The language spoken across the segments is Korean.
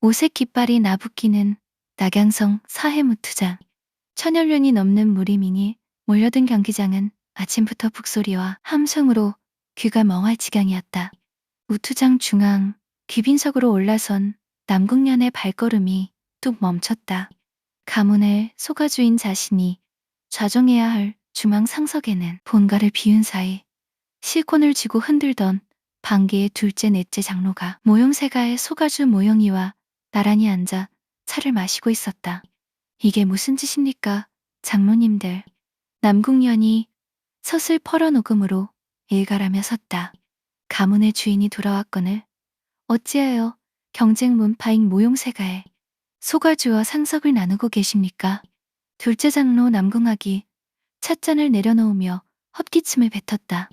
오색 깃발이 나부끼는 낙양성 사해무투장. 천여년이 넘는 무리민이 몰려든 경기장은 아침부터 북소리와 함성으로 귀가 멍할 지경이었다. 우투장 중앙 귀빈석으로 올라선 남궁년의 발걸음이 뚝 멈췄다. 가문의 소가주인 자신이 좌정해야 할 중앙 상석에는 본가를 비운 사이 실권을 쥐고 흔들던 반기의 둘째 넷째 장로가 모형세가의 소가주 모형이와 나란히 앉아 차를 마시고 있었다. 이게 무슨 짓입니까, 장로님들. 남궁년이 섯을 펄어녹음으로 일갈하며 섰다. 가문의 주인이 돌아왔거늘 어찌하여 경쟁 문파인 모용세가에 소가주와 상석을 나누고 계십니까? 둘째 장로 남궁학이 찻잔을 내려놓으며 헛기침을 뱉었다.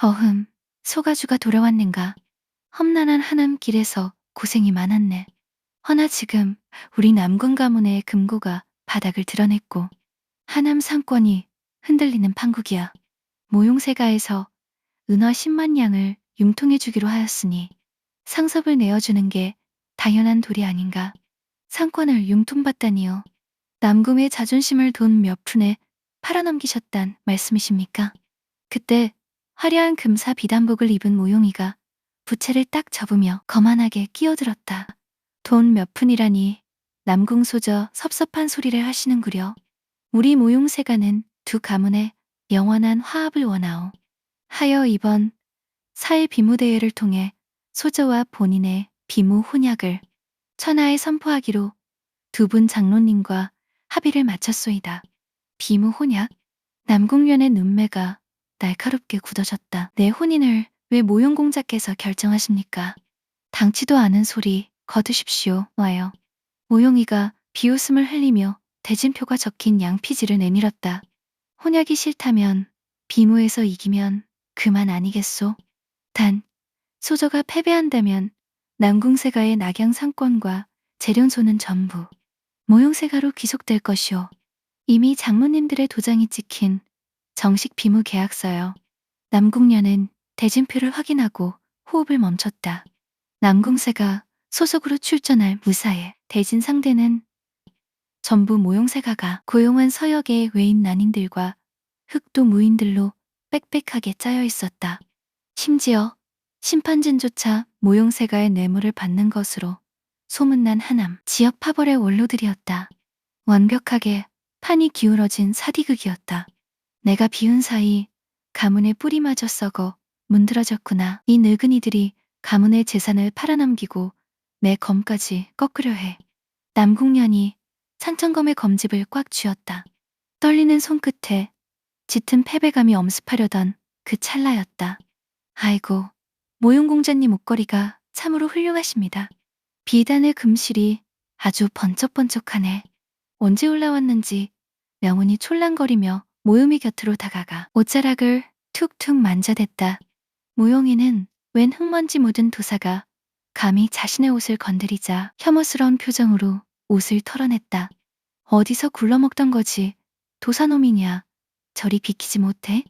어흠, 소가주가 돌아왔는가. 험난한 하남길에서 고생이 많았네. 허나 지금 우리 남궁 가문의 금고가 바닥을 드러냈고 하남 상권이 흔들리는 판국이야. 모용세가에서 은화 10만 양을 융통해 주기로 하였으니 상섭을 내어주는 게 당연한 도리 아닌가. 상권을 융통받다니요. 남궁의 자존심을 돈 몇 푼에 팔아넘기셨단 말씀이십니까? 그때 화려한 금사 비단복을 입은 모용이가 부채를 딱 접으며 거만하게 끼어들었다. 돈 몇 푼이라니 남궁소저 섭섭한 소리를 하시는구려. 우리 모용세가는 두 가문의 영원한 화합을 원하오. 하여 이번 사회 비무대회를 통해 소저와 본인의 비무 혼약을 천하에 선포하기로 두 분 장로님과 합의를 마쳤소이다. 비무 혼약? 남궁련의 눈매가 날카롭게 굳어졌다. 내 혼인을 왜 모용공자께서 결정하십니까? 당치도 않은 소리 거두십시오. 와요. 모용이가 비웃음을 흘리며 대진표가 적힌 양피지를 내밀었다. 혼약이 싫다면 비무에서 이기면 그만 아니겠소. 단 소저가 패배한다면 남궁세가의 낙양 상권과 재련소는 전부 모용세가로 귀속될 것이오. 이미 장모님들의 도장이 찍힌 정식 비무 계약서요. 남궁년은 대진표를 확인하고 호흡을 멈췄다. 남궁세가 소속으로 출전할 무사의 대진 상대는 전부 모용세가가 고용한 서역의 외인 난인들과 흑도 무인들로 빽빽하게 짜여 있었다. 심지어 심판진조차 모용세가의 뇌물을 받는 것으로 소문난 하남 지역 파벌의 원로들이었다. 완벽하게 판이 기울어진 사디극이었다. 내가 비운 사이 가문의 뿌리마저 썩어 문드러졌구나. 이 늙은이들이 가문의 재산을 팔아넘기고 내 검까지 꺾으려 해. 남궁년이 상천검의 검집을 꽉 쥐었다. 떨리는 손끝에 짙은 패배감이 엄습하려던 그 찰나였다. 아이고, 모용공자님 목걸이가 참으로 훌륭하십니다. 비단의 금실이 아주 번쩍번쩍하네. 언제 올라왔는지 명운이 촐랑거리며 모용이 곁으로 다가가 옷자락을 툭툭 만져댔다. 모용이는 웬 흙먼지 묻은 도사가 감히 자신의 옷을 건드리자 혐오스러운 표정으로 옷을 털어냈다. 어디서 굴러먹던 거지. 도사놈이냐. 저리 비키지 못해?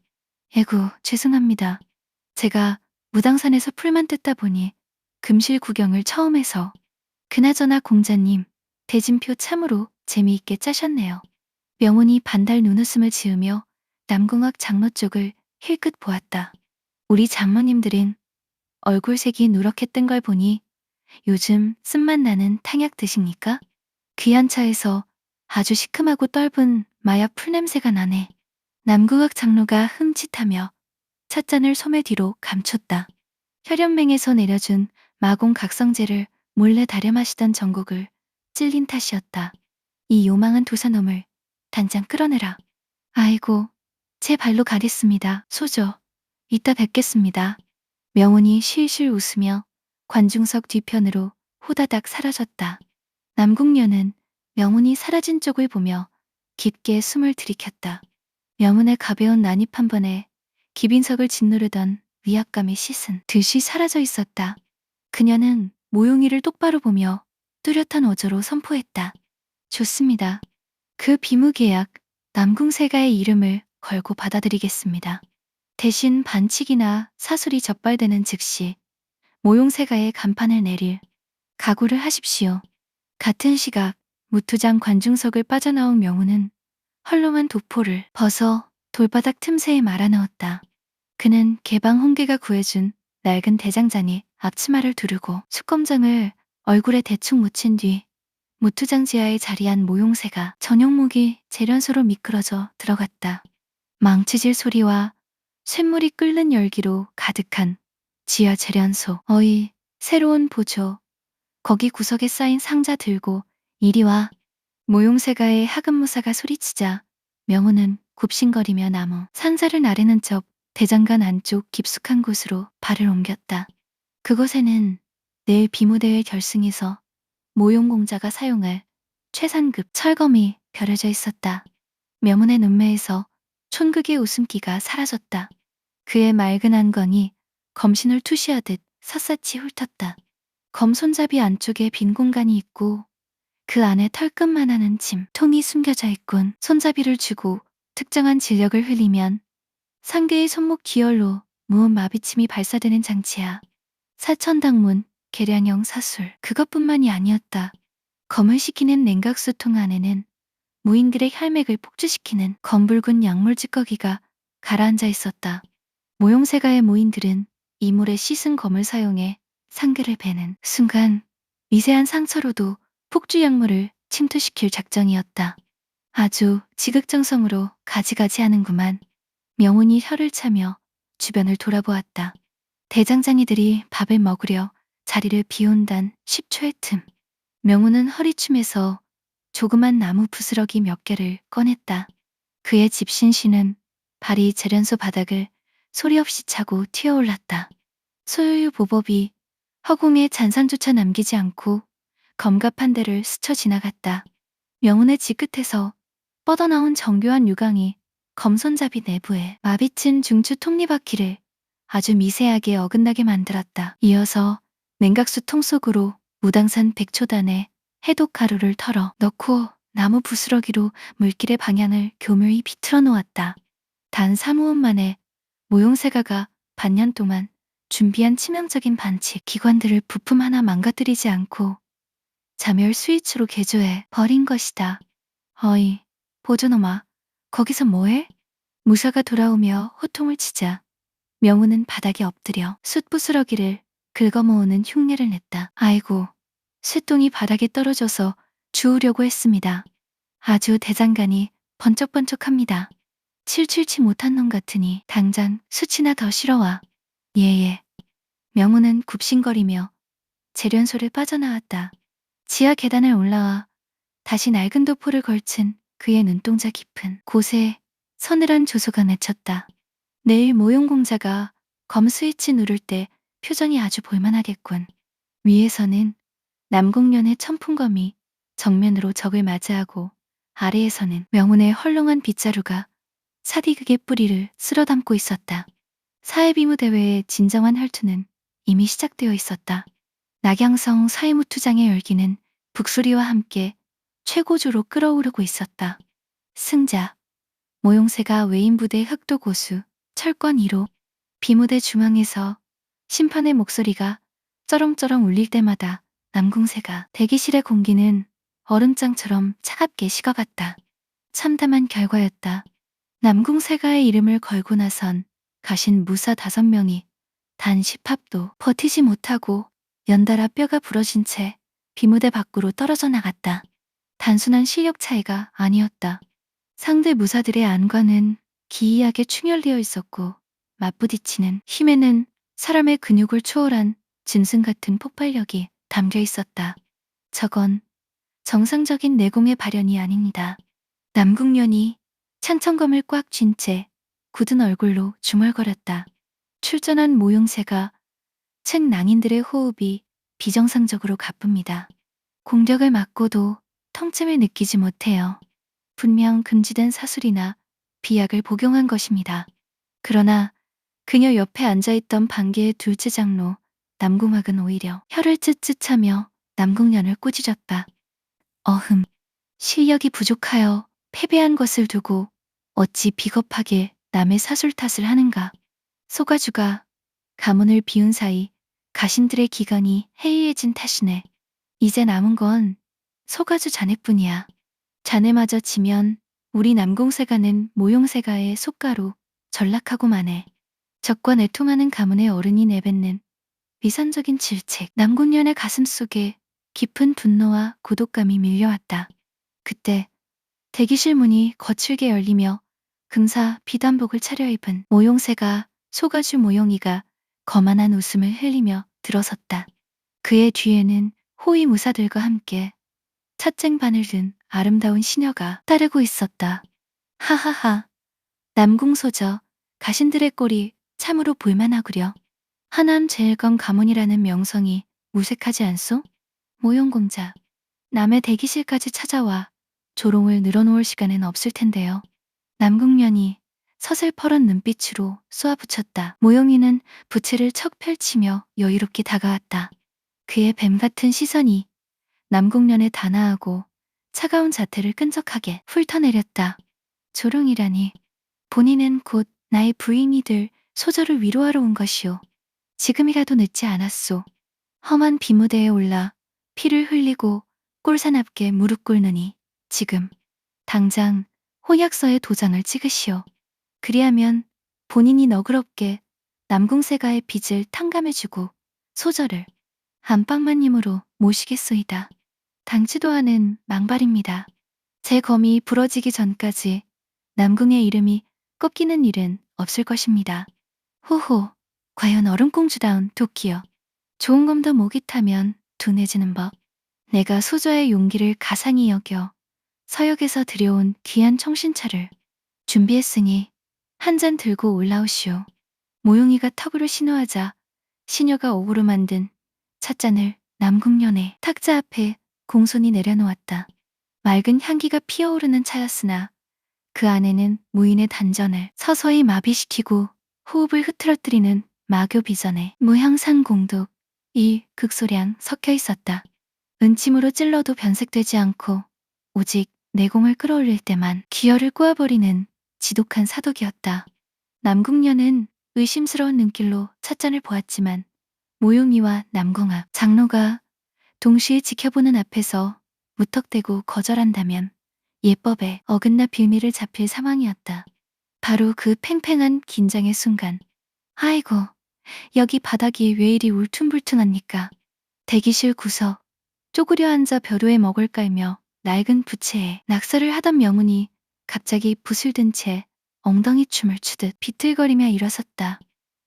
에구, 죄송합니다. 제가 무당산에서 풀만 뜯다 보니 금실 구경을 처음 해서. 그나저나 공자님, 대진표 참으로 재미있게 짜셨네요. 명운이 반달 눈웃음을 지으며 남궁학 장로 쪽을 힐끗 보았다. 우리 장모님들은 얼굴색이 누렇게 뜬 걸 보니 요즘 쓴맛 나는 탕약 드십니까? 귀한 차에서 아주 시큼하고 떫은 마약 풀냄새가 나네. 남궁학 장로가 흠칫하며 찻잔을 소매 뒤로 감췄다. 혈연맹에서 내려준 마공 각성제를 몰래 다려 마시던 정곡을 찔린 탓이었다. 이 요망한 도사놈을 단장 끌어내라. 아이고, 제 발로 가겠습니다. 소저, 이따 뵙겠습니다. 명운이 실실 웃으며 관중석 뒤편으로 호다닥 사라졌다. 남궁년은 명운이 사라진 쪽을 보며 깊게 숨을 들이켰다. 명운의 가벼운 난입 한 번에 기빈석을 짓누르던 위압감이 씻은 듯이 사라져 있었다. 그녀는 모용이를 똑바로 보며 뚜렷한 어조로 선포했다. 좋습니다. 그 비무계약 남궁세가의 이름을 걸고 받아들이겠습니다. 대신 반칙이나 사술이 적발되는 즉시 모용세가의 간판을 내릴 각오를 하십시오. 같은 시각 무투장 관중석을 빠져나온 명우는 헐렁한 도포를 벗어 돌바닥 틈새에 말아넣었다. 그는 개방 홍계가 구해준 낡은 대장장이 앞치마를 두르고 숙검장을 얼굴에 대충 묻힌 뒤 무투장 지하에 자리한 모용새가 전용무기 재련소로 미끄러져 들어갔다. 망치질 소리와 쇳물이 끓는 열기로 가득한 지하 재련소. 어이, 새로운 보조. 거기 구석에 쌓인 상자 들고 이리 와. 모용새가의 하급무사가 소리치자 명호는 굽신거리며 나무 상자를 나르는 척 대장간 안쪽 깊숙한 곳으로 발을 옮겼다. 그곳에는 내일 비무대회 결승에서 모용공자가 사용할 최상급 철검이 벼려져 있었다. 명훈의 눈매에서 촌극의 웃음기가 사라졌다. 그의 맑은 안광이 검신을 투시하듯 샅샅이 훑었다. 검 손잡이 안쪽에 빈 공간이 있고 그 안에 털끝만하는 통이 숨겨져 있군. 손잡이를 쥐고 특정한 진력을 흘리면 상대의 손목 기혈로 무음 마비침이 발사되는 장치야. 사천당문, 계량형 사술. 그것뿐만이 아니었다. 검을 식히는 냉각수통 안에는 무인들의 혈맥을 폭주시키는 검붉은 약물 찌꺼기가 가라앉아 있었다. 모용세가의 무인들은 이 물에 씻은 검을 사용해 상대를 베는 순간 미세한 상처로도 폭주 약물을 침투시킬 작정이었다. 아주 지극정성으로 가지가지 하는구만. 명운이 혀를 차며 주변을 돌아보았다. 대장장이들이 밥을 먹으려 자리를 비운단 10초의 틈. 명운은 허리춤에서 조그만 나무 부스러기 몇 개를 꺼냈다. 그의 집신신은 발이 재련소 바닥을 소리 없이 차고 튀어올랐다. 소요유 보법이 허공에 잔상조차 남기지 않고 검갑한 데를 스쳐 지나갔다. 명운의 지끝에서 뻗어나온 정교한 유광이 검손잡이 내부에 마비친 중추 톱니바퀴를 아주 미세하게 어긋나게 만들었다. 이어서 냉각수 통 속으로 무당산 백초단에 해독가루를 털어 넣고 나무 부스러기로 물길의 방향을 교묘히 비틀어 놓았다. 단 3호흡 만에 모용세가가 반년 동안 준비한 치명적인 반칙 기관들을 부품 하나 망가뜨리지 않고 자멸 스위치로 개조해 버린 것이다. 어이, 보조놈아, 거기서 뭐해? 무사가 돌아오며 호통을 치자 명우는 바닥에 엎드려 숯부스러기를 긁어모으는 흉내를 냈다. 아이고, 쇳똥이 바닥에 떨어져서 주우려고 했습니다. 아주 대장간이 번쩍번쩍합니다. 칠칠치 못한 놈 같으니 당장 수치나 더 실어와. 예예. 명우는 굽신거리며 재련소를 빠져나왔다. 지하 계단을 올라와 다시 낡은 도포를 걸친 그의 눈동자 깊은 곳에 서늘한 조소가 맺혔다. 내일 모용공자가 검 스위치 누를 때 표정이 아주 볼만하겠군. 위에서는 남궁련의 천풍검이 정면으로 적을 맞이하고 아래에서는 명운의 헐렁한 빗자루가 사디극의 뿌리를 쓸어담고 있었다. 사회비무 대회의 진정한 혈투는 이미 시작되어 있었다. 낙양성 사회무투장의 열기는 북소리와 함께 최고조로 끓어오르고 있었다. 승자, 모용세가 외인부대 흑도 고수, 철권 1호, 비무대 중앙에서 심판의 목소리가 쩌렁쩌렁 울릴 때마다 남궁세가 대기실의 공기는 얼음장처럼 차갑게 식어갔다. 참담한 결과였다. 남궁세가의 이름을 걸고 나선 가신 무사 5명이 단 10합도 버티지 못하고 연달아 뼈가 부러진 채 비무대 밖으로 떨어져 나갔다. 단순한 실력 차이가 아니었다. 상대 무사들의 안과는 기이하게 충혈되어 있었고 맞부딪히는 힘에는 사람의 근육을 초월한 짐승 같은 폭발력이 담겨 있었다. 저건 정상적인 내공의 발현이 아닙니다. 남궁련이 창천검을 꽉 쥔 채 굳은 얼굴로 중얼거렸다. 출전한 모용새가 책 낭인들의 호흡이 비정상적으로 가쁩니다. 공격을 맞고도 통증을 느끼지 못해요. 분명 금지된 사술이나 비약을 복용한 것입니다. 그러나 그녀 옆에 앉아있던 반기의 둘째 장로 남궁학은 오히려 혀를 쯧쯧하며 남궁련을 꾸짖었다. 어흠, 실력이 부족하여 패배한 것을 두고 어찌 비겁하게 남의 사술 탓을 하는가. 소가주가 가문을 비운 사이 가신들의 기간이 해이해진 탓이네. 이제 남은 건 소가주 자네뿐이야. 자네마저 지면 우리 남공세가는 모용세가의 속가로 전락하고만 해. 적과 내통하는 가문의 어른이 내뱉는 위선적인 질책. 남궁년의 가슴속에 깊은 분노와 고독감이 밀려왔다. 그때 대기실 문이 거칠게 열리며 금사 비단복을 차려입은 모용새가 소가주 모용이가 거만한 웃음을 흘리며 들어섰다. 그의 뒤에는 호위 무사들과 함께 찻쟁반을 든 아름다운 시녀가 따르고 있었다. 하하하, 남궁소저, 가신들의 꼴이 참으로 볼만하구려. 하남 제일검 가문이라는 명성이 무색하지 않소? 모용공자, 남의 대기실까지 찾아와 조롱을 늘어놓을 시간은 없을 텐데요. 남궁면이 서슬퍼런 눈빛으로 쏘아붙였다. 모용이는 부채를 척 펼치며 여유롭게 다가왔다. 그의 뱀같은 시선이 남궁면의 단아하고 차가운 자태를 끈적하게 훑어내렸다. 조롱이라니, 본인은 곧 나의 부인이 될 소저를 위로하러 온 것이오. 지금이라도 늦지 않았소. 험한 비무대에 올라 피를 흘리고 꼴사납게 무릎 꿇느니 지금 당장 혼약서에 도장을 찍으시오. 그리하면 본인이 너그럽게 남궁세가의 빚을 탕감해주고 소저를 안방마님으로 모시겠소이다. 당치도 않은 망발입니다. 제 검이 부러지기 전까지 남궁의 이름이 꺾이는 일은 없을 것입니다. 호호, 과연 얼음공주다운 도끼여. 좋은 검도 목이 타면 둔해지는 법. 내가 소저의 용기를 가상히 여겨 서역에서 들여온 귀한 청신차를 준비했으니 한 잔 들고 올라오시오. 모용이가 턱으로 신호하자 시녀가 옥으로 만든 찻잔을 남궁년의 탁자 앞에 공손히 내려놓았다. 맑은 향기가 피어오르는 차였으나 그 안에는 무인의 단전을 서서히 마비시키고 호흡을 흐트러뜨리는 마교 비전의 무향산 공독, 이 극소량 섞여 있었다. 은침으로 찔러도 변색되지 않고 오직 내공을 끌어올릴 때만 기혈을 꼬아버리는 지독한 사독이었다. 남궁년은 의심스러운 눈길로 찻잔을 보았지만 모용이와 남궁합 장로가 동시에 지켜보는 앞에서 무턱대고 거절한다면 예법에 어긋나 빌미를 잡힐 상황이었다. 바로 그 팽팽한 긴장의 순간, 아이고, 여기 바닥이 왜 이리 울퉁불퉁합니까? 대기실 구석, 쪼그려 앉아 벼루에 먹을 깔며 낡은 부채에 낙서를 하던 명운이 갑자기 붓을 든 채 엉덩이 춤을 추듯 비틀거리며 일어섰다.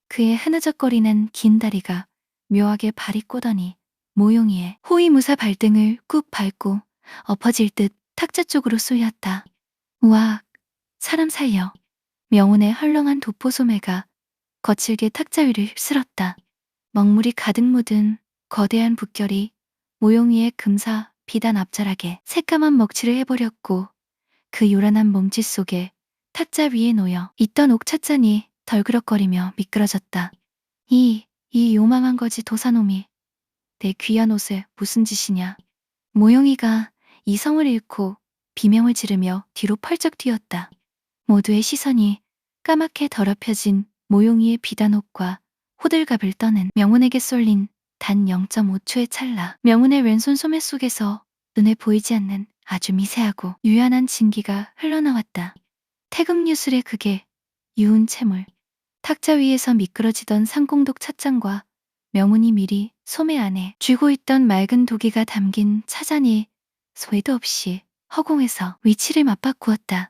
그의 흐느적거리는 긴 다리가 묘하게 발이 꼬더니 모용이의 호위무사 발등을 꾹 밟고 엎어질 듯 탁자 쪽으로 쏠렸다. 우악, 사람 살려. 명운의 헐렁한 도포소매가 거칠게 탁자 위를 휩쓸었다. 먹물이 가득 묻은 거대한 붓결이 모용이의 금사 비단 앞자락에 새까만 먹칠을 해버렸고 그 요란한 몸짓 속에 탁자 위에 놓여 있던 옥찻잔이 덜그럭거리며 미끄러졌다. 이 요망한 거지 도사놈이 내 귀한 옷에 무슨 짓이냐. 모용이가 이성을 잃고 비명을 지르며 뒤로 펄쩍 뛰었다. 모두의 시선이 까맣게 더럽혀진 모용이의 비단옷과 호들갑을 떠는 명운에게 쏠린 단 0.5초의 찰나, 명운의 왼손 소매 속에서 눈에 보이지 않는 아주 미세하고 유연한 진기가 흘러나왔다. 태극유술의 극에 유운 채물, 탁자 위에서 미끄러지던 상공독 찻잔과 명운이 미리 소매 안에 쥐고 있던 맑은 도기가 담긴 차잔이 소외도 없이 허공에서 위치를 맞바꾸었다.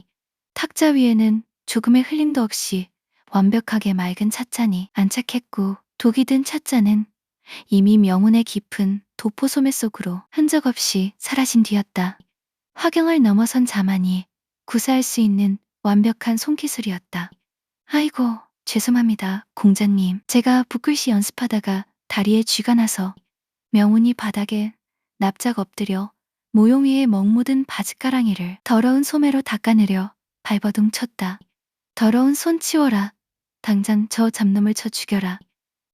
탁자 위에는 조금의 흘림도 없이 완벽하게 맑은 찻잔이 안착했고 독이 든 찻잔은 이미 명운의 깊은 도포소매 속으로 흔적 없이 사라진 뒤였다. 화경을 넘어선 자만이 구사할 수 있는 완벽한 손기술이었다. 아이고, 죄송합니다, 공자님. 제가 붓글씨 연습하다가 다리에 쥐가 나서. 명운이 바닥에 납작 엎드려 모용 위에 먹묻은 바짓가랑이를 더러운 소매로 닦아내려 발버둥 쳤다. 더러운 손 치워라. 당장 저 잡놈을 쳐 죽여라.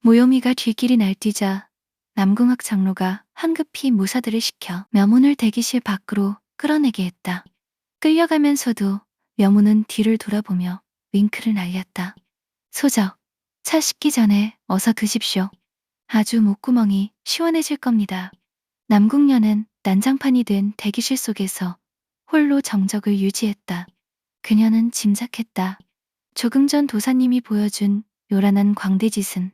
모용이가 뒤길이 날뛰자 남궁학 장로가 황급히 무사들을 시켜 명운을 대기실 밖으로 끌어내게 했다. 끌려가면서도 명운은 뒤를 돌아보며 윙크를 날렸다. 소적, 차 식기 전에 어서 드십시오. 아주 목구멍이 시원해질 겁니다. 남궁년은 난장판이 된 대기실 속에서 홀로 정적을 유지했다. 그녀는 짐작했다. 조금 전 도사님이 보여준 요란한 광대짓은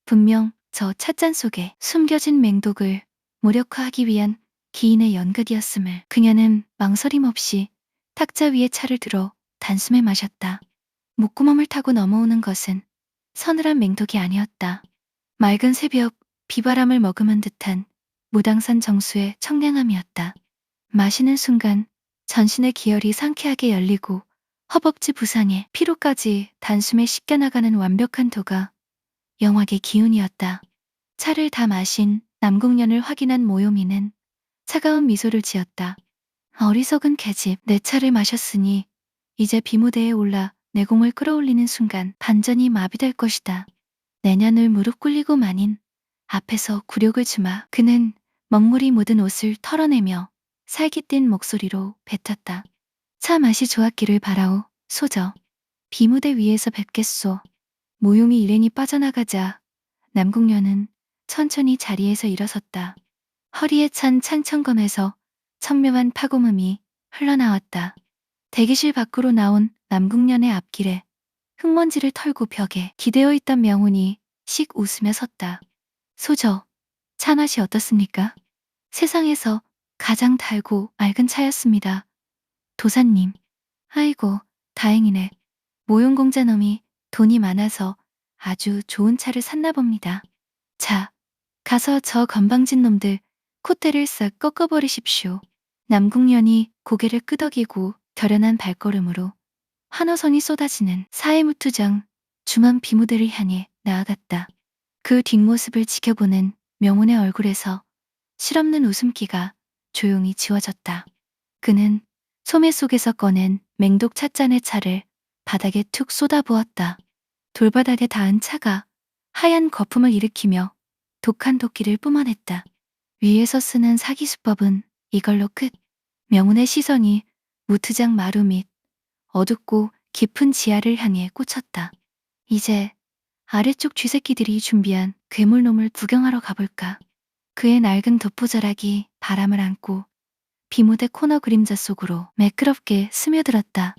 분명 저 찻잔 속에 숨겨진 맹독을 무력화하기 위한 기인의 연극이었음을. 그녀는 망설임 없이 탁자 위에 차를 들어 단숨에 마셨다. 목구멍을 타고 넘어오는 것은 서늘한 맹독이 아니었다. 맑은 새벽 비바람을 머금은 듯한 무당산 정수의 청량함이었다. 마시는 순간 전신의 기혈이 상쾌하게 열리고 허벅지 부상에 피로까지 단숨에 씻겨나가는 완벽한 도가 영화의 기운이었다. 차를 다 마신 남궁년을 확인한 모요미는 차가운 미소를 지었다. 어리석은 계집, 내 차를 마셨으니 이제 비무대에 올라 내공을 끌어올리는 순간 반전이 마비될 것이다. 내년을 무릎 꿇리고 마닌 앞에서 굴욕을 주마. 그는 먹물이 묻은 옷을 털어내며 살깃된 목소리로 뱉었다. 차 맛이 좋았기를 바라오, 소저. 비무대 위에서 뵙겠소. 모용이 일행이 빠져나가자 남궁년은 천천히 자리에서 일어섰다. 허리에 찬 창천검에서 청명한 파고음이 흘러나왔다. 대기실 밖으로 나온 남궁년의 앞길에 흙먼지를 털고 벽에 기대어 있던 명운이 씩 웃으며 섰다. 소저, 차 맛이 어떻습니까? 세상에서 가장 달고 맑은 차였습니다. 도사님. 아이고, 다행이네. 모용공자 놈이 돈이 많아서 아주 좋은 차를 샀나 봅니다. 자, 가서 저 건방진 놈들 콧대를 싹 꺾어버리십시오. 남궁년이 고개를 끄덕이고 결연한 발걸음으로 환호성이 쏟아지는 사해무투정 중앙 비무대를 향해 나아갔다. 그 뒷모습을 지켜보는 명운의 얼굴에서 실없는 웃음기가 조용히 지워졌다. 그는 소매 속에서 꺼낸 맹독 찻잔의 차를 바닥에 툭 쏟아부었다. 돌바닥에 닿은 차가 하얀 거품을 일으키며 독한 도끼를 뿜어냈다. 위에서 쓰는 사기수법은 이걸로 끝. 명운의 시선이 무트장 마루 및 어둡고 깊은 지하를 향해 꽂혔다. 이제 아래쪽 쥐새끼들이 준비한 괴물놈을 구경하러 가볼까. 그의 낡은 도포자락이 바람을 안고 비무대 코너 그림자 속으로 매끄럽게 스며들었다.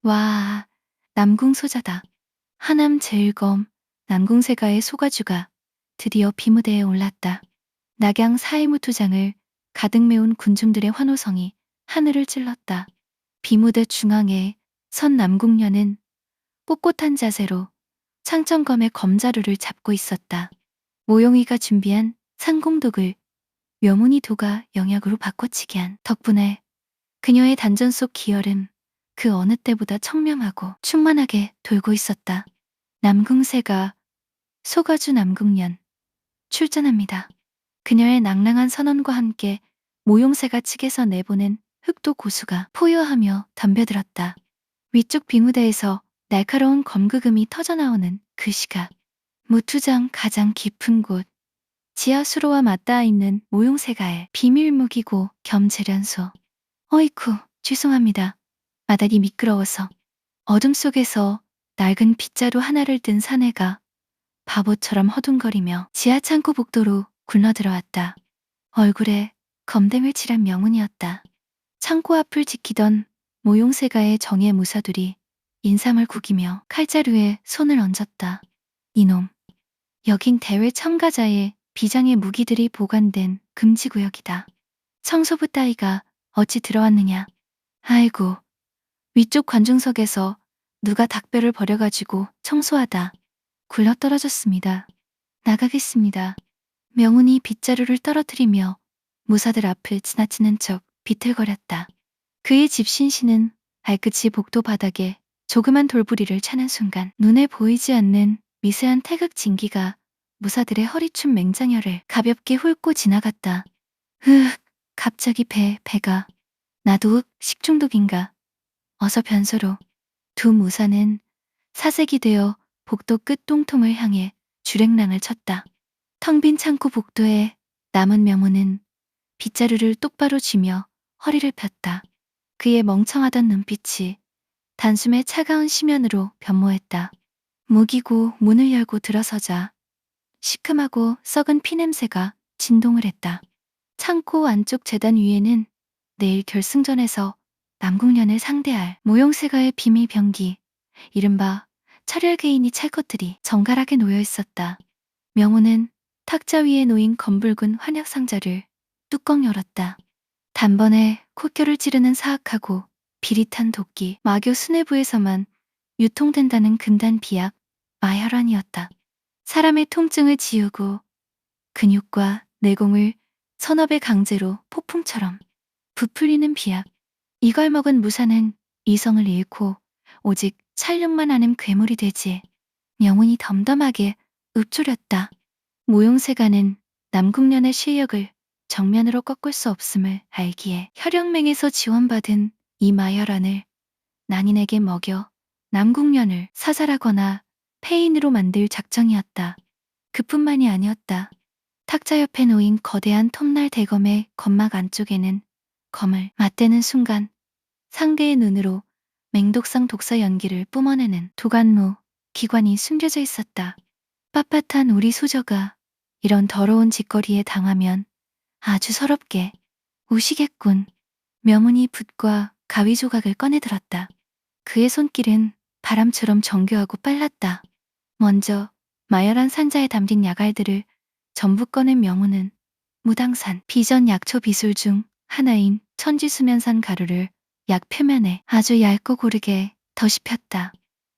와, 남궁소자다. 하남 제일검 남궁세가의 소가주가 드디어 비무대에 올랐다. 낙양 사해무투장을 가득 메운 군중들의 환호성이 하늘을 찔렀다. 비무대 중앙에 선 남궁년은 꼿꼿한 자세로 창천검의 검자루를 잡고 있었다. 모용이가 준비한 상공독을 묘문이 도가 영약으로 바꿔치기 한 덕분에 그녀의 단전 속 기혈은 그 어느 때보다 청명하고 충만하게 돌고 있었다. 남궁세가 소가주 남궁년 출전합니다. 그녀의 낭랑한 선언과 함께 모용세가 측에서 내보낸 흑도 고수가 포효하며 덤벼들었다. 위쪽 빙우대에서 날카로운 검그금이 터져나오는 그 시각, 무투장 가장 깊은 곳, 지하 수로와 맞닿아 있는 모용세가의 비밀무기고 겸 재련소. 어이쿠, 죄송합니다. 마달이 미끄러워서. 어둠 속에서 낡은 빗자루 하나를 든 사내가 바보처럼 허둥거리며 지하 창고 복도로 굴러들어왔다. 얼굴에 검댕을 칠한 명운이었다. 창고 앞을 지키던 모용세가의 정예 무사들이 인삼을 구기며 칼자루에 손을 얹었다. 이놈, 여긴 대외 첨가자의 비장의 무기들이 보관된 금지구역이다. 청소부 따위가 어찌 들어왔느냐. 아이고, 위쪽 관중석에서 누가 닭뼈를 버려가지고 청소하다 굴러떨어졌습니다. 나가겠습니다. 명운이 빗자루를 떨어뜨리며 무사들 앞을 지나치는 척 비틀거렸다. 그의 집신씨는 발끝이 복도 바닥에 조그만 돌부리를 차는 순간 눈에 보이지 않는 미세한 태극 진기가 무사들의 허리춤 맹장혈을 가볍게 훑고 지나갔다. 갑자기 배가. 나도 식중독인가. 어서 변소로. 두 무사는 사색이 되어 복도 끝 똥통을 향해 주랭랑을 쳤다. 텅 빈 창고 복도에 남은 명운은 빗자루를 똑바로 쥐며 허리를 폈다. 그의 멍청하던 눈빛이 단숨에 차가운 심연으로 변모했다. 무기고 문을 열고 들어서자 시큼하고 썩은 피냄새가 진동을 했다. 창고 안쪽 재단 위에는 내일 결승전에서 남궁련을 상대할 모용세가의 비밀 병기, 이른바 철혈개인이 찰 것들이 정갈하게 놓여 있었다. 명호는 탁자 위에 놓인 검붉은 환약 상자를 뚜껑 열었다. 단번에 콧결을 찌르는 사악하고 비릿한 도끼, 마교 수뇌부에서만 유통된다는 금단 비약, 마혈환이었다. 사람의 통증을 지우고 근육과 내공을 서너 배 강제로 폭풍처럼 부풀리는 비약. 이걸 먹은 무사는 이성을 잃고 오직 찰력만 하는 괴물이 되지. 영혼이 덤덤하게 읊조렸다. 모용세가는 남궁련의 실력을 정면으로 꺾을 수 없음을 알기에 혈영맹에서 지원받은 이 마혈안을 난인에게 먹여 남궁련을 사살하거나 폐인으로 만들 작정이었다. 그뿐만이 아니었다. 탁자 옆에 놓인 거대한 톱날 대검의 검막 안쪽에는 검을 맞대는 순간 상대의 눈으로 맹독성 독사 연기를 뿜어내는 도관무 기관이 숨겨져 있었다. 빳빳한 우리 소저가 이런 더러운 짓거리에 당하면 아주 서럽게 우시겠군. 명훈이 붓과 가위 조각을 꺼내들었다. 그의 손길은 바람처럼 정교하고 빨랐다. 먼저 마열한 상자에 담긴 약알들을 전부 꺼낸 명훈은 무당산 비전 약초 비술 중 하나인 천지수면산 가루를 약 표면에 아주 얇고 고르게 덧입혔다.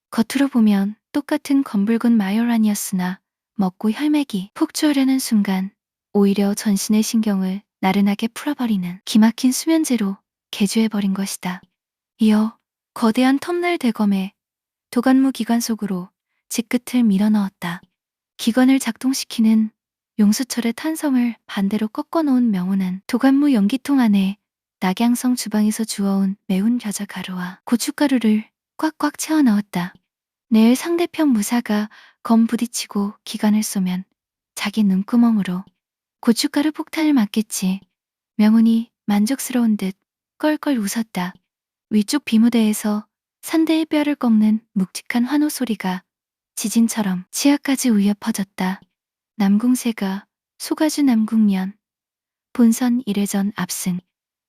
겉으로 보면 똑같은 검붉은 마요란이었으나 먹고 혈맥이 폭주하려는 순간 오히려 전신의 신경을 나른하게 풀어버리는 기막힌 수면제로 개조해버린 것이다. 이어 거대한 톱날 대검에 도관무 기관 속으로 직끝을 밀어넣었다. 기관을 작동시키는 용수철의 탄성을 반대로 꺾어놓은 명호는 도관무 연기통 안에 낙양성 주방에서 주워온 매운 겨자 가루와 고춧가루를 꽉꽉 채워 넣었다. 내일 상대편 무사가 검 부딪히고 기관을 쏘면 자기 눈구멍으로 고춧가루 폭탄을 맞겠지. 명훈이 만족스러운 듯 껄껄 웃었다. 위쪽 비무대에서 산대의 뼈를 꺾는 묵직한 환호 소리가 지진처럼 치아까지 울려 퍼졌다. 남궁세가 소가주 남궁련 본선 1회전 압승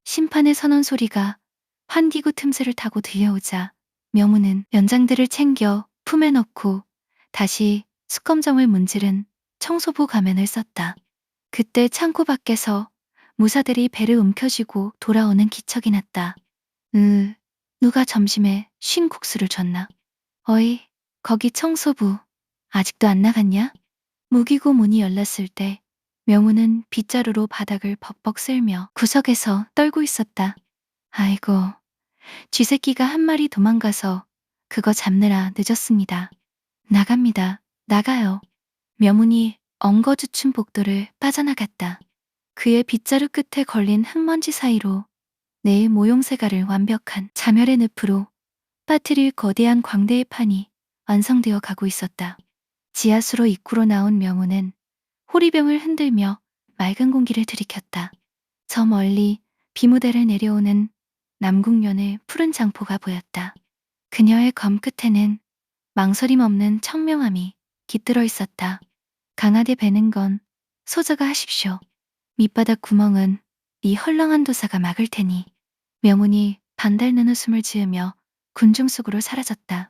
심판의 선언 소리가 환기구 틈새를 타고 들려오자 명훈은 연장들을 챙겨 품에 넣고 다시 수검정을 문지른 청소부 가면을 썼다. 그때 창고 밖에서 무사들이 배를 움켜쥐고 돌아오는 기척이 났다. 누가 점심에 쉰 국수를 줬나? 어이, 거기 청소부 아직도 안 나갔냐? 무기고 문이 열렸을 때 명훈은 빗자루로 바닥을 벅벅 쓸며 구석에서 떨고 있었다. 아이고, 쥐새끼가 한 마리 도망가서 그거 잡느라 늦었습니다. 나갑니다. 나가요. 명훈이 엉거주춤 복도를 빠져나갔다. 그의 빗자루 끝에 걸린 흙먼지 사이로 내의 모용세가를 완벽한 자멸의 늪으로 빠뜨릴 거대한 광대의 판이 완성되어 가고 있었다. 지하수로 입구로 나온 명훈은 호리병을 흔들며 맑은 공기를 들이켰다. 저 멀리 비무대를 내려오는 남궁련의 푸른 장포가 보였다. 그녀의 검 끝에는 망설임 없는 청명함이 깃들어 있었다. 강하게 베는 건 소저가 하십시오. 밑바닥 구멍은 이 헐렁한 도사가 막을 테니. 명훈이 반달는 웃음을 지으며 군중 속으로 사라졌다.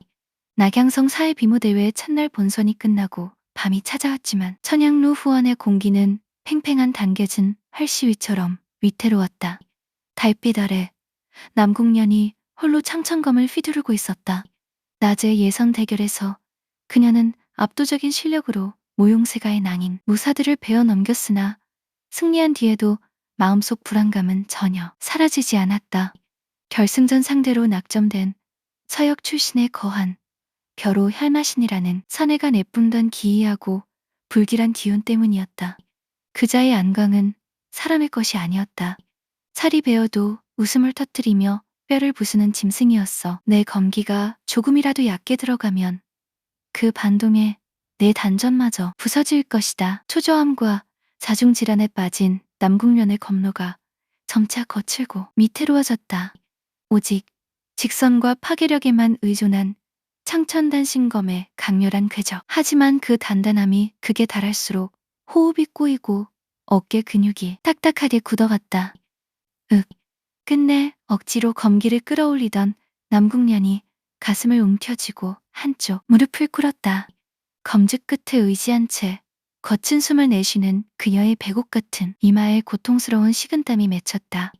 낙양성 사회 비무대회 첫날 본선이 끝나고 밤이 찾아왔지만 천양루 후원의 공기는 팽팽한 당겨진 활시위처럼 위태로웠다. 달빛 아래 남궁련이 홀로 창천검을 휘두르고 있었다. 낮의 예선 대결에서 그녀는 압도적인 실력으로 모용세가의 낭인 무사들을 베어 넘겼으나 승리한 뒤에도 마음속 불안감은 전혀 사라지지 않았다. 결승전 상대로 낙점된 서역 출신의 거한 벼로 혈마신이라는 사내가 내뿜던 기이하고 불길한 기운 때문이었다. 그자의 안광은 사람의 것이 아니었다. 살이 베어도 웃음을 터뜨리며 뼈를 부수는 짐승이었어. 내 검기가 조금이라도 얕게 들어가면 그 반동에 내 단전마저 부서질 것이다. 초조함과 자중질환에 빠진 남궁련의 검로가 점차 거칠고 위태로워졌다. 오직 직선과 파괴력에만 의존한 창천단신검의 강렬한 궤적. 하지만 그 단단함이 극에 달할수록 호흡이 꼬이고 어깨 근육이 딱딱하게 굳어갔다. 윽. 끝내 억지로 검기를 끌어올리던 남궁년이 가슴을 움켜쥐고 한쪽 무릎을 꿇었다. 검지 끝에 의지한 채 거친 숨을 내쉬는 그녀의 배곡 같은 이마에 고통스러운 식은땀이 맺혔다.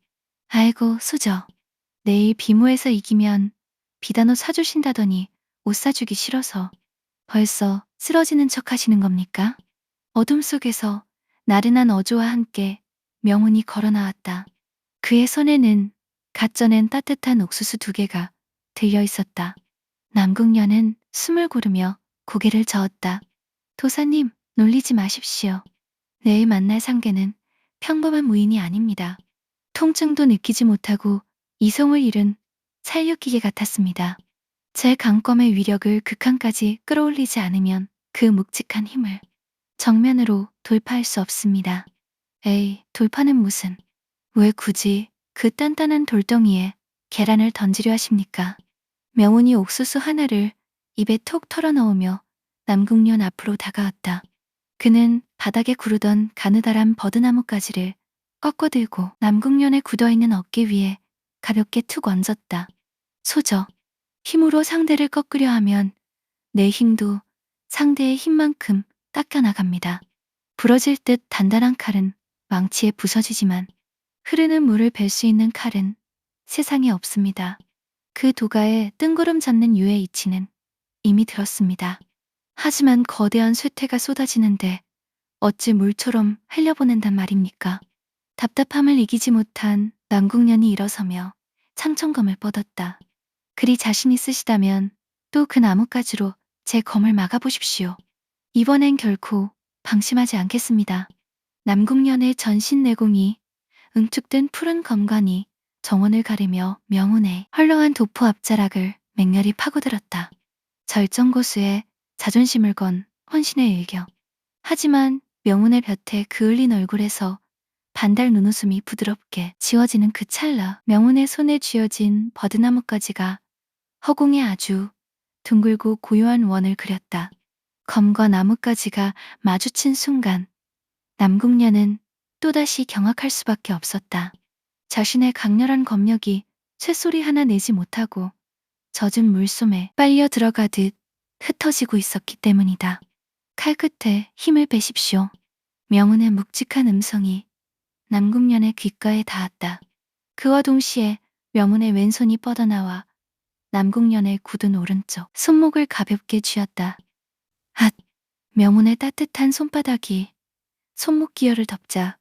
아이고 수저. 내일 비모에서 이기면 비단옷 사주신다더니 옷 사주기 싫어서 벌써 쓰러지는 척 하시는 겁니까? 어둠 속에서 나른한 어조와 함께 명운이 걸어 나왔다. 그의 손에는 갓 쪄낸 따뜻한 옥수수 2개가 들려 있었다. 남궁년은 숨을 고르며 고개를 저었다. 도사님, 놀리지 마십시오. 내일 만날 상대는 평범한 무인이 아닙니다. 통증도 느끼지 못하고 이성을 잃은 살육기계 같았습니다. 제 강검의 위력을 극한까지 끌어올리지 않으면 그 묵직한 힘을 정면으로 돌파할 수 없습니다. 에이, 돌파는 무슨. 왜 굳이 그 단단한 돌덩이에 계란을 던지려 하십니까? 명운이 옥수수 하나를 입에 톡 털어넣으며 남궁년 앞으로 다가왔다. 그는 바닥에 구르던 가느다란 버드나무 가지를 꺾어들고 남궁년의 굳어있는 어깨 위에 가볍게 툭 얹었다. 소저. 힘으로 상대를 꺾으려 하면 내 힘도 상대의 힘만큼 닦여나갑니다. 부러질 듯 단단한 칼은 망치에 부서지지만 흐르는 물을 뵐 수 있는 칼은 세상에 없습니다. 그 도가에 뜬구름 잡는 유의 이치는 이미 들었습니다. 하지만 거대한 쇠퇴가 쏟아지는데 어찌 물처럼 흘려보낸단 말입니까? 답답함을 이기지 못한 남궁년이 일어서며 창천검을 뻗었다. 그리 자신 있으시다면 또 그 나뭇가지로 제 검을 막아보십시오. 이번엔 결코 방심하지 않겠습니다. 남궁년의 전신 내공이 응축된 푸른 검관이 정원을 가리며 명운의 헐렁한 도포 앞자락을 맹렬히 파고들었다. 절정고수의 자존심을 건 헌신의 일격. 하지만 명운의 볕에 그을린 얼굴에서 반달 눈웃음이 부드럽게 지워지는 그 찰나 명운의 손에 쥐어진 버드나무가지가 허공에 아주 둥글고 고요한 원을 그렸다. 검과 나뭇가지가 마주친 순간 남궁년은 또다시 경악할 수밖에 없었다. 자신의 강렬한 검력이 쇳소리 하나 내지 못하고 젖은 물솜에 빨려 들어가듯 흩어지고 있었기 때문이다. 칼 끝에 힘을 빼십시오. 명운의 묵직한 음성이 남궁년의 귓가에 닿았다. 그와 동시에 명운의 왼손이 뻗어나와 남궁년의 굳은 오른쪽 손목을 가볍게 쥐었다. 앗! 명운의 따뜻한 손바닥이 손목 기혈을 덮자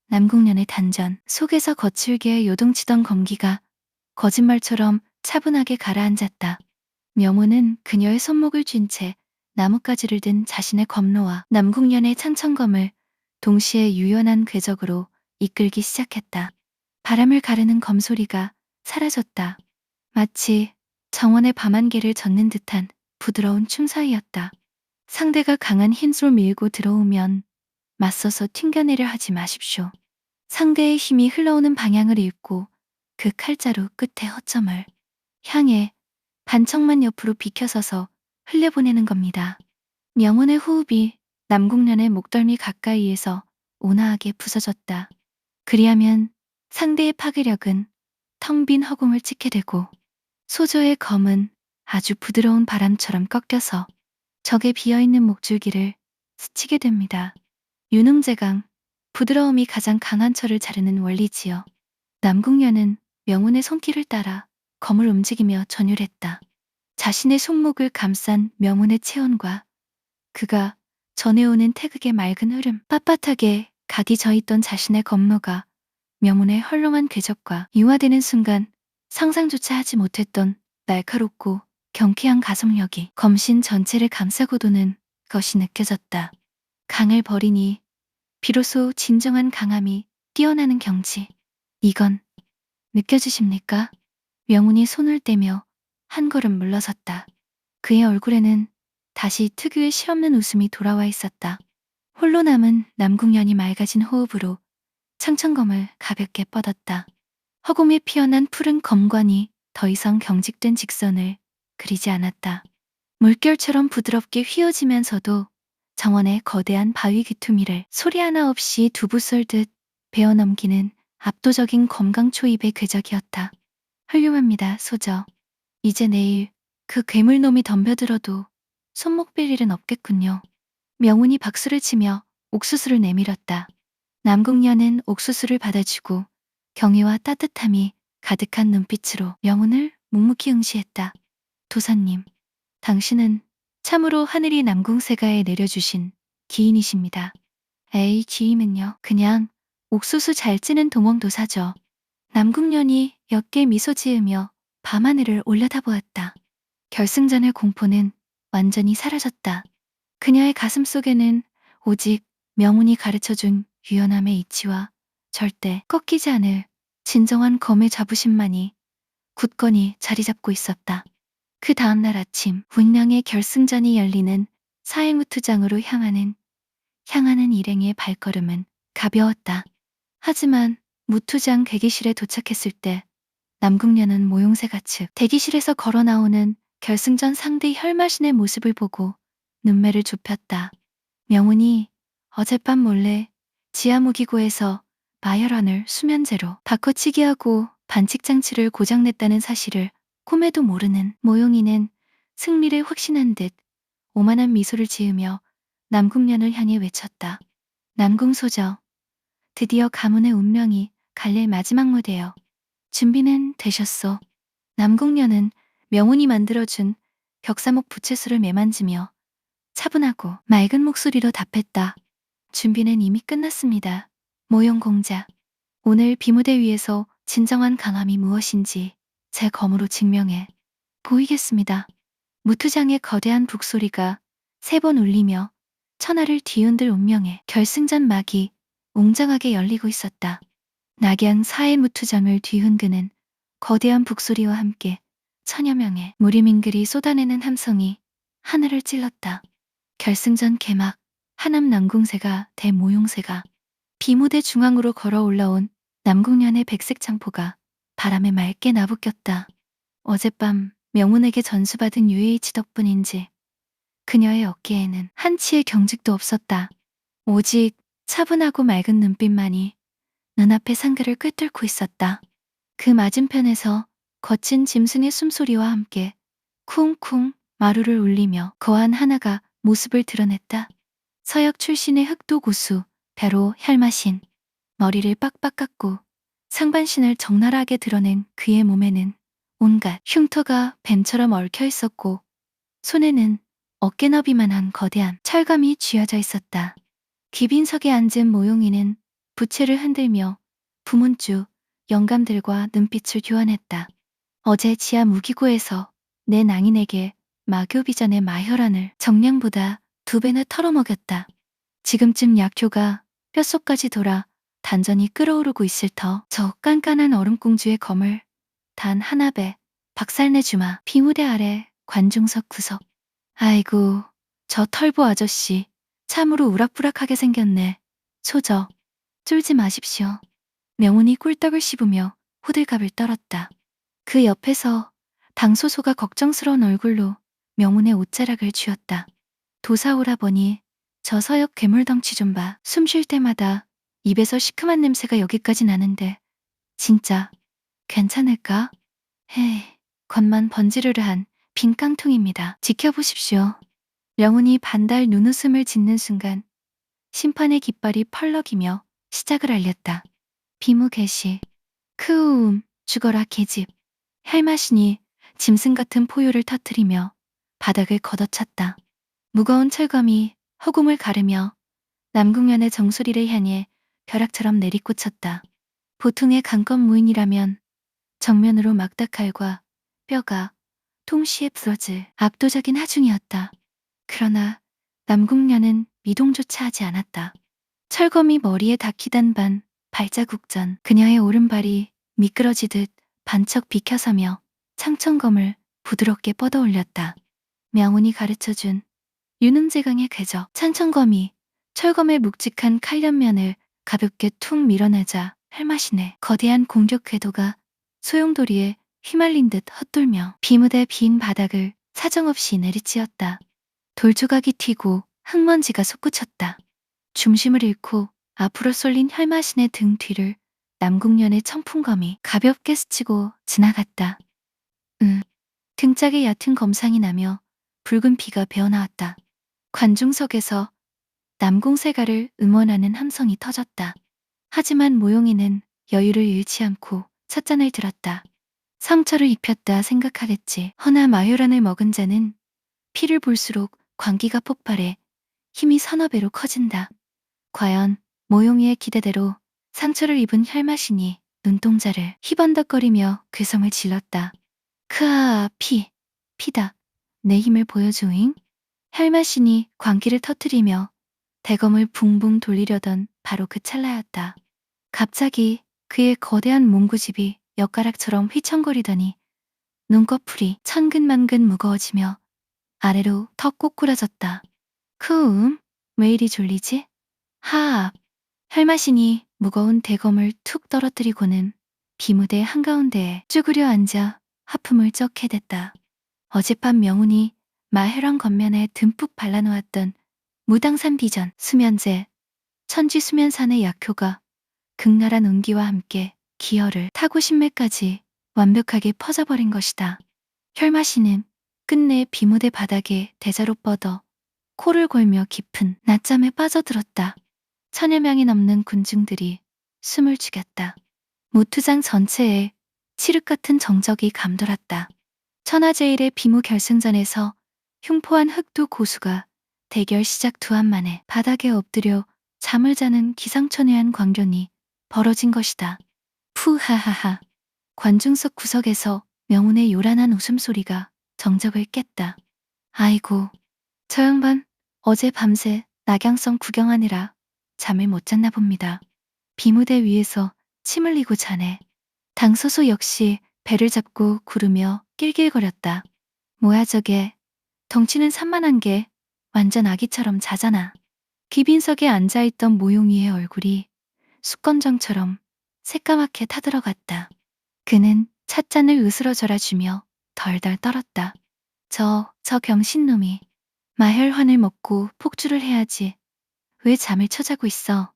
남궁년의 단전 속에서 거칠게 요동치던 검기가 거짓말처럼 차분하게 가라앉았다. 명운은 그녀의 손목을 쥔 채 나뭇가지를 든 자신의 검로와 남궁년의 창천검을 동시에 유연한 궤적으로 이끌기 시작했다. 바람을 가르는 검소리가 사라졌다. 마치 정원의 밤안개를 젓는 듯한 부드러운 춤사위였다. 상대가 강한 힘으로 밀고 들어오면 맞서서 튕겨내려 하지 마십시오. 상대의 힘이 흘러오는 방향을 읽고 그 칼자루 끝의 허점을 향해 반척만 옆으로 비켜서서 흘려보내는 겁니다. 명운의 호흡이 남궁년의 목덜미 가까이에서 온화하게 부서졌다. 그리하면 상대의 파괴력은 텅 빈 허공을 찍게 되고 소조의 검은 아주 부드러운 바람처럼 꺾여서 적의 비어있는 목줄기를 스치게 됩니다. 유능제강, 부드러움이 가장 강한 철을 자르는 원리지요. 남궁년은 명운의 손길을 따라 검을 움직이며 전율했다. 자신의 손목을 감싼 명운의 체온과 그가 전해오는 태극의 맑은 흐름, 빳빳하게 각이 져있던 자신의 검로가 명운의 헐렁한 궤적과 융화되는 순간 상상조차 하지 못했던 날카롭고 경쾌한 가속력이 검신 전체를 감싸고 도는 것이 느껴졌다. 강을 버리니 비로소 진정한 강함이 뛰어나는 경지. 이건 느껴지십니까? 명운이 손을 떼며 한 걸음 물러섰다. 그의 얼굴에는 다시 특유의 실없는 웃음이 돌아와 있었다. 홀로 남은 남궁년이 맑아진 호흡으로 창천검을 가볍게 뻗었다. 허공에 피어난 푸른 검관이 더 이상 경직된 직선을 그리지 않았다. 물결처럼 부드럽게 휘어지면서도 정원의 거대한 바위 귀투미를 소리 하나 없이 두부 썰듯 베어 넘기는 압도적인 검강 초입의 궤적이었다. 훌륭합니다, 소저. 이제 내일 그 괴물놈이 덤벼들어도 손목 빌 일은 없겠군요. 명운이 박수를 치며 옥수수를 내밀었다. 남궁녀는 옥수수를 받아주고 경의와 따뜻함이 가득한 눈빛으로 명운을 묵묵히 응시했다. 도사님, 당신은 참으로 하늘이 남궁세가에 내려주신 기인이십니다. 에이, 기임은요. 그냥 옥수수 잘 찌는 동원도사죠. 남궁년이 옅게 미소 지으며 밤하늘을 올려다보았다. 결승전의 공포는 완전히 사라졌다. 그녀의 가슴 속에는 오직 명운이 가르쳐준 유연함의 이치와 절대 꺾이지 않을 진정한 검의 자부심만이 굳건히 자리 잡고 있었다. 그 다음날 아침 운명의 결승전이 열리는 사행우투장으로 향하는 일행의 발걸음은 가벼웠다. 하지만 무투장 대기실에 도착했을 때 남궁녀는 모용새가 측 대기실에서 걸어 나오는 결승전 상대 혈마신의 모습을 보고 눈매를 좁혔다. 명운이 어젯밤 몰래 지하무기고에서 마혈환을 수면제로 바꿔치기 하고 반칙장치를 고장냈다는 사실을 꿈에도 모르는 모용이는 승리를 확신한 듯 오만한 미소를 지으며 남궁년을 향해 외쳤다. 남궁소저, 드디어 가문의 운명이 갈릴 마지막 무대여. 준비는 되셨소. 남궁년은 명운이 만들어준 벽사목 부채술을 매만지며 차분하고 맑은 목소리로 답했다. 준비는 이미 끝났습니다. 모용공자. 오늘 비무대 위에서 진정한 강함이 무엇인지 제 검으로 증명해 보이겠습니다. 무투장의 거대한 북소리가 3번 울리며 천하를 뒤흔들 운명의 결승전 막이 웅장하게 열리고 있었다. 낙양 사해 무투장을 뒤흔드는 거대한 북소리와 함께 천여 명의 무리민들이 쏟아내는 함성이 하늘을 찔렀다. 결승전 개막, 하남 남궁세가 대모용세가 비무대 중앙으로 걸어 올라온 남궁년의 백색 창포가 바람에 맑게 나부꼈다. 어젯밤 명운에게 전수받은 UH 덕분인지 그녀의 어깨에는 한치의 경직도 없었다. 오직 차분하고 맑은 눈빛만이 눈앞의 상글을 꿰뚫고 있었다. 그 맞은편에서 거친 짐승의 숨소리와 함께 쿵쿵 마루를 울리며 거한 하나가 모습을 드러냈다. 서역 출신의 흑도 고수 배로 혈마신. 머리를 빡빡 깎고 상반신을 적나라하게 드러낸 그의 몸에는 온갖 흉터가 뱀처럼 얽혀 있었고 손에는 어깨너비만한 거대한 철감이 쥐어져 있었다. 귀빈석에 앉은 모용이는 부채를 흔들며 부문주 영감들과 눈빛을 교환했다. 어제 지하 무기고에서 내 낭인에게 마교비전의 마혈안을 정량보다 2배나 털어먹였다. 지금쯤 약효가 뼛속까지 돌아 단전이 끓어오르고 있을 터 저 깐깐한 얼음공주의 검을 단 하나배 박살내주마. 비무대 아래 관중석 구석. 아이고, 저 털보 아저씨 참으로 우락부락하게 생겼네. 소저, 쫄지 마십시오. 명운이 꿀떡을 씹으며 호들갑을 떨었다. 그 옆에서 당소소가 걱정스러운 얼굴로 명운의 옷자락을 쥐었다. 도사오라버니, 저 서역 괴물덩치 좀 봐. 숨 쉴 때마다 입에서 시큼한 냄새가 여기까지 나는데 진짜 괜찮을까? 헤이, 겉만 번지르르한 빈 깡통입니다. 지켜보십시오. 명운이 반달 눈웃음을 짓는 순간 심판의 깃발이 펄럭이며 시작을 알렸다. 비무 개시. 크우움, 죽어라 계집. 헬마신이 짐승 같은 포효를 터뜨리며 바닥을 걷어찼다. 무거운 철검이 허공을 가르며 남궁년의 정수리를 향해 벼락처럼 내리꽂혔다. 보통의 강건무인이라면 정면으로 막다칼과 뼈가 동시에 부러질 압도적인 하중이었다. 그러나 남궁년은 미동조차 하지 않았다. 철검이 머리에 닿기단 반 발자국 전 그녀의 오른발이 미끄러지듯 반척 비켜서며 창천검을 부드럽게 뻗어올렸다. 명운이 가르쳐준 유능제강의 궤적. 창천검이 철검의 묵직한 칼련면을 가볍게 툭 밀어내자 헬마신의 거대한 공격 궤도가 소용돌이에 휘말린 듯 헛돌며 비무대 빈 바닥을 사정없이 내리치었다. 돌조각이 튀고 흙먼지가 솟구쳤다. 중심을 잃고 앞으로 쏠린 혈마신의 등 뒤를 남궁년의 청풍검이 가볍게 스치고 지나갔다. 등짝에 얕은 검상이 나며 붉은 피가 배어나왔다. 관중석에서 남궁세가를 응원하는 함성이 터졌다. 하지만 모용이는 여유를 잃지 않고 찻잔을 들었다. 상처를 입혔다 생각하겠지. 허나 마효란을 먹은 자는 피를 볼수록 광기가 폭발해 힘이 서너 배로 커진다. 과연 모용이의 기대대로 상처를 입은 혈마신이 눈동자를 희번덕거리며 괴성을 질렀다. 크아, 피다. 내 힘을 보여주잉? 혈마신이 광기를 터뜨리며 대검을 붕붕 돌리려던 바로 그 찰나였다. 갑자기 그의 거대한 몽구집이 엿가락처럼 휘청거리더니 눈꺼풀이 천근만근 무거워지며 아래로 턱 꼬꾸라졌다. 왜 이리 졸리지? 하악. 혈마신이 무거운 대검을 툭 떨어뜨리고는 비무대 한가운데에 쭈그려 앉아 하품을 쩍 해댔다. 어젯밤 명운이 마혈왕 겉면에 듬뿍 발라놓았던 무당산 비전, 수면제, 천지수면산의 약효가 극렬한 운기와 함께 기혈을 타고 신매까지 완벽하게 퍼져버린 것이다. 혈마씨는 끝내 비무대 바닥에 대자로 뻗어 코를 골며 깊은 낮잠에 빠져들었다. 천여 명이 넘는 군중들이 숨을 죽였다. 무투장 전체에 칠흑 같은 정적이 감돌았다. 천하제일의 비무 결승전에서 흉포한 흑두 고수가 대결 시작 2안 만에 바닥에 엎드려 잠을 자는 기상천외한 광경이 벌어진 것이다. 푸하하하. 관중석 구석에서 명운의 요란한 웃음소리가 정적을 깼다. 아이고, 저 양반 어제 밤새 낙양성 구경하느라 잠을 못 잤나 봅니다. 비무대 위에서 침 흘리고 자네. 당소소 역시 배를 잡고 구르며 낄낄거렸다. 뭐야 저게. 덩치는 산만한 게 완전 아기처럼 자잖아. 귀빈석에 앉아있던 모용이의 얼굴이 숯건정처럼 새까맣게 타들어갔다. 그는 찻잔을 으스러져라 주며 덜덜 떨었다. 저 병신놈이 마혈환을 먹고 폭주를 해야지. 왜 잠을 쳐자고 있어.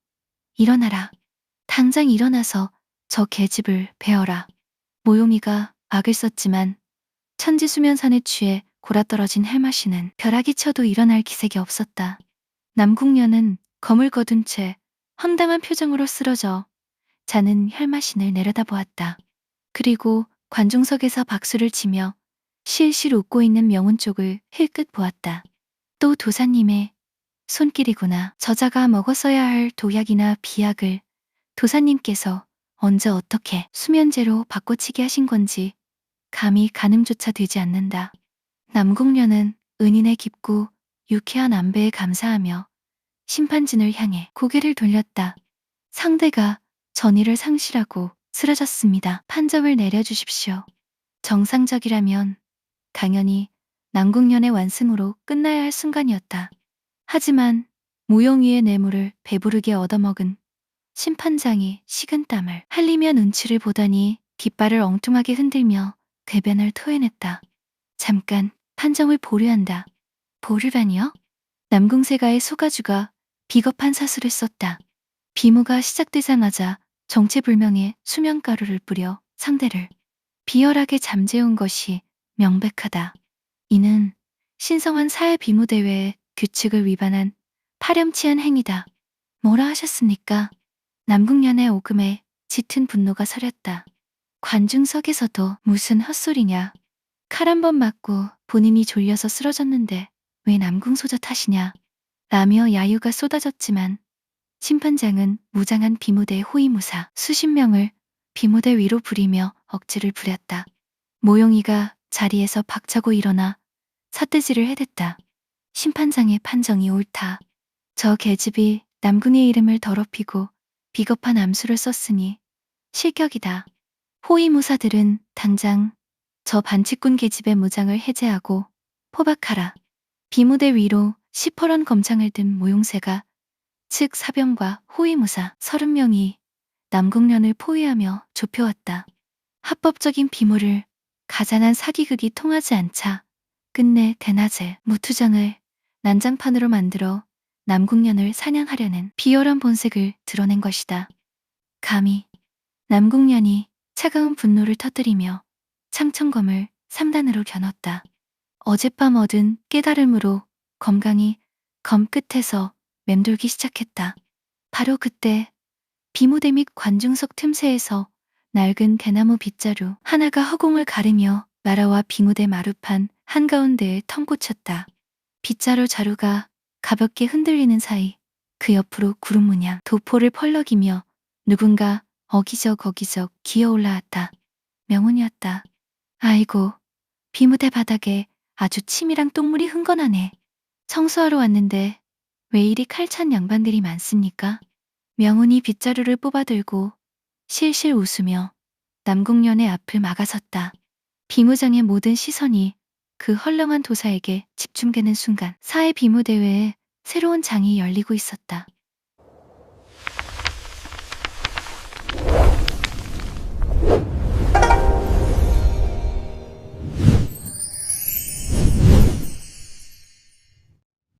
일어나라. 당장 일어나서 저 계집을 베어라. 모용이가 악을 썼지만 천지수면산에 취해 골아떨어진 헬마씨는 벼락이 쳐도 일어날 기색이 없었다. 남궁녀는 검을 거둔 채 황당한 표정으로 쓰러져 자는 혈마신을 내려다보았다. 그리고 관중석에서 박수를 치며 실실 웃고 있는 명운 쪽을 힐끗 보았다. 또 도사님의 손길이구나. 저자가 먹었어야 할 독약이나 비약을 도사님께서 언제 어떻게 수면제로 바꿔치기 하신 건지 감히 가늠조차 되지 않는다. 남궁녀는 은인의 깊고 유쾌한 안배에 감사하며 심판진을 향해 고개를 돌렸다. 상대가 전의를 상실하고 쓰러졌습니다. 판정을 내려주십시오. 정상적이라면 당연히 남궁년의 완승으로 끝나야 할 순간이었다. 하지만 모용위의 뇌물을 배부르게 얻어먹은 심판장이 식은땀을 흘리며 눈치를 보더니 깃발을 엉뚱하게 흔들며 궤변을 토해냈다. 잠깐 판정을 보류한다. 보류라니요? 남궁세가의 소가주가 비겁한 사수를 썼다. 비무가 시작되자마자 정체불명의 수면가루를 뿌려 상대를 비열하게 잠재운 것이 명백하다. 이는 신성한 사회 비무대회의 규칙을 위반한 파렴치한 행위다. 뭐라 하셨습니까? 남궁년의 오금에 짙은 분노가 서렸다. 관중석에서도 무슨 헛소리냐. 칼 한 번 맞고 본인이 졸려서 쓰러졌는데 왜 남궁소저 탓이냐. 라며 야유가 쏟아졌지만 심판장은 무장한 비무대의 호위무사 수십 명을 비무대 위로 부리며 억지를 부렸다. 모용이가 자리에서 박차고 일어나 삿대질을 해댔다. 심판장의 판정이 옳다. 저 계집이 남궁의 이름을 더럽히고 비겁한 암수를 썼으니 실격이다. 호위무사들은 당장 저 반칙군 계집의 무장을 해제하고 포박하라. 비무대 위로 시퍼런 검창을 든 모용세가 측 사병과 호위무사 30명이 남궁년을 포위하며 좁혀왔다. 합법적인 비무를 가장한 사기극이 통하지 않자 끝내 대낮에 무투장을 난장판으로 만들어 남궁년을 사냥하려는 비열한 본색을 드러낸 것이다. 감히 남궁년이 차가운 분노를 터뜨리며 창천검을 3단으로 겨눴다. 어젯밤 얻은 깨달음으로 검강이 검 끝에서 맴돌기 시작했다. 바로 그때 비무대 및 관중석 틈새에서 낡은 대나무 빗자루 하나가 허공을 가르며 나라와 비무대 마루판 한가운데에 텅 꽂혔다. 빗자루 자루가 가볍게 흔들리는 사이 그 옆으로 구름 문양 도포를 펄럭이며 누군가 어기적 기어 올라왔다. 명운이었다. 아이고, 비무대 바닥에 아주 침이랑 똥물이 흥건하네. 청소하러 왔는데 왜 이리 칼찬 양반들이 많습니까? 명운이 빗자루를 뽑아들고 실실 웃으며 남궁년의 앞을 막아섰다. 비무장의 모든 시선이 그 헐렁한 도사에게 집중되는 순간 사회 비무대회에 새로운 장이 열리고 있었다.